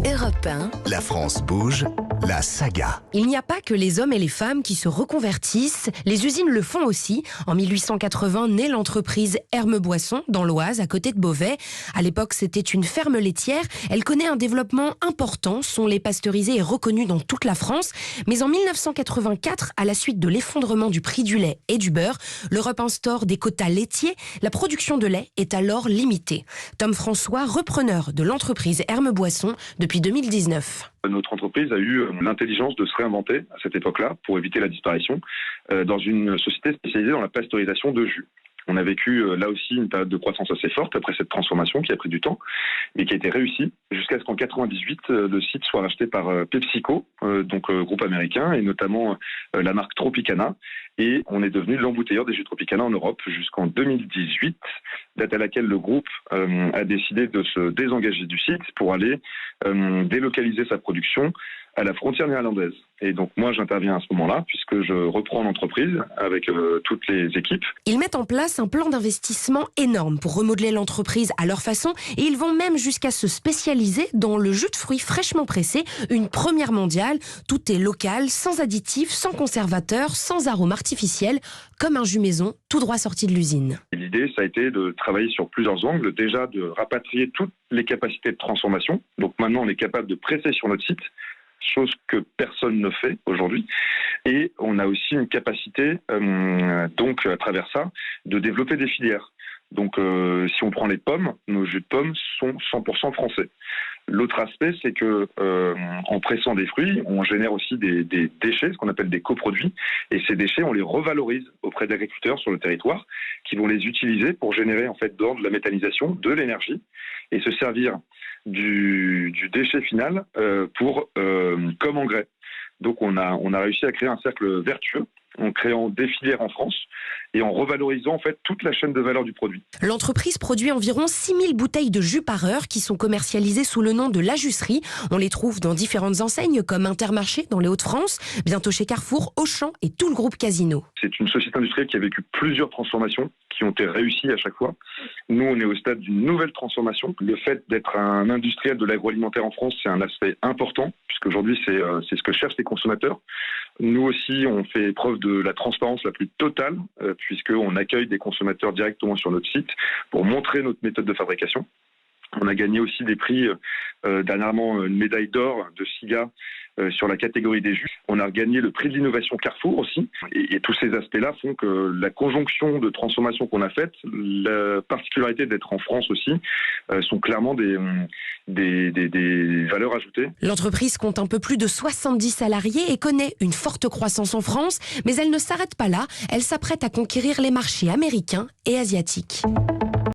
Europe 1. La France bouge, la saga. Il n'y a pas que les hommes et les femmes qui se reconvertissent, les usines le font aussi. En 1880 naît l'entreprise Herme Boisson dans l'Oise, à côté de Beauvais. À l'époque, c'était une ferme laitière. Elle connaît un développement important, son lait pasteurisé est reconnu dans toute la France. Mais en 1984, à la suite de l'effondrement du prix du lait et du beurre, l'Europe instaure des quotas laitiers. La production de lait est alors limitée. Tom François, repreneur de l'entreprise Herme Boisson depuis 2019. Notre entreprise a eu l'intelligence de se réinventer à cette époque-là pour éviter la disparition dans une société spécialisée dans la pasteurisation de jus. On a vécu là aussi une période de croissance assez forte après cette transformation qui a pris du temps, mais qui a été réussie jusqu'à ce qu'en 98, le site soit racheté par PepsiCo, groupe américain, et notamment la marque Tropicana. Et on est devenu l'embouteilleur des jus Tropicana en Europe jusqu'en 2018, date à laquelle le groupe a décidé de se désengager du site pour aller délocaliser sa production à la frontière néerlandaise. Et donc moi j'interviens à ce moment-là puisque je reprends l'entreprise avec toutes les équipes. Ils mettent en place un plan d'investissement énorme pour remodeler l'entreprise à leur façon et ils vont même jusqu'à se spécialiser dans le jus de fruits fraîchement pressé, une première mondiale. Tout est local, sans additifs, sans conservateurs, sans arômes artificiels, comme un jus maison tout droit sorti de l'usine. L'idée ça a été de travailler sur plusieurs angles, déjà de rapatrier toutes les capacités de transformation. Donc maintenant on est capable de presser sur notre site, chose que personne ne fait aujourd'hui. Et on a aussi une capacité, donc à travers ça, de développer des filières. Donc si on prend les pommes, nos jus de pommes sont 100% français. L'autre aspect, c'est que en pressant des fruits, on génère aussi des déchets, ce qu'on appelle des coproduits. Et ces déchets, on les revalorise auprès d'agriculteurs sur le territoire, qui vont les utiliser pour générer en fait de la méthanisation, de l'énergie, et se servir du déchet final comme engrais. Donc on a réussi à créer un cercle vertueux en créant des filières en France et en revalorisant en fait toute la chaîne de valeur du produit. L'entreprise produit environ 6000 bouteilles de jus par heure qui sont commercialisées sous le nom de La Jusserie. On les trouve dans différentes enseignes comme Intermarché dans les Hauts-de-France, bientôt chez Carrefour, Auchan et tout le groupe Casino. C'est une société industrielle qui a vécu plusieurs transformations qui ont été réussies à chaque fois. Nous, on est au stade d'une nouvelle transformation. Le fait d'être un industriel de l'agroalimentaire en France, c'est un aspect important puisqu'aujourd'hui, c'est ce que cherchent les consommateurs. Nous aussi, on fait preuve de la transparence la plus totale, puisqu'on accueille des consommateurs directement sur notre site pour montrer notre méthode de fabrication. On a gagné aussi des prix, dernièrement une médaille d'or de SIGA sur la catégorie des jus. On a gagné le prix de l'innovation Carrefour aussi. Et tous ces aspects-là font que la conjonction de transformation qu'on a faite, la particularité d'être en France aussi, sont clairement des valeurs ajoutées. L'entreprise compte un peu plus de 70 salariés et connaît une forte croissance en France, mais elle ne s'arrête pas là. Elle s'apprête à conquérir les marchés américains et asiatiques.